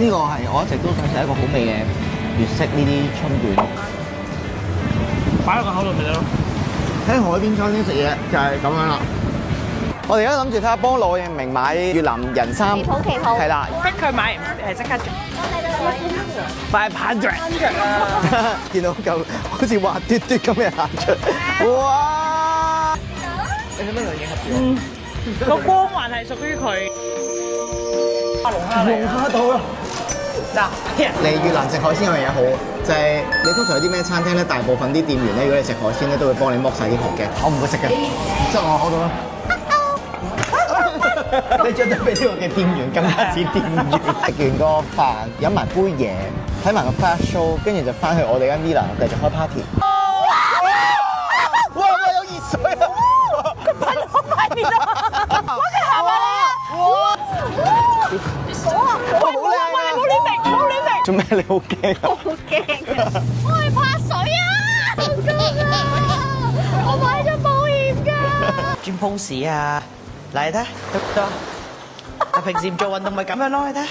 呢個係我一直都想食一個好味嘅粵式呢啲春卷。擺落個口度咪得咯。喺海邊餐廳食嘢就係咁樣啦。我哋而家諗住睇下幫羅應明買越南人參，旗袍係啦，逼佢買誒即刻做。500啊！見到嚿好似滑嘟嘟咁嘅行出，哇！你做咩嚟影合照？個光環係屬於佢。龍蝦到啦！嗱，嚟越南食海鮮有樣嘢好，就係你通常有啲咩餐廳咧，大部分啲店員咧，如果你食海鮮咧，都會幫你剝晒啲殼嘅，我唔會食嘅，即係我口度啦。你將得比呢個嘅店員更加似店員。食完個飯，飲埋杯嘢，睇埋個 flash show，跟住就翻去我哋間 villa 繼續開 party。哇！有熱水啊！佢噴到塊面啊！我哋行埋嚟啊！好靚啊！唔好亂食，唔好亂食。做咩你好驚啊？好驚啊！我係怕水啊！好驚啊！我買咗保險㗎。轉 pose 啊！嚟睇，得唔得？平時唔做運動咪咁樣咯，你睇。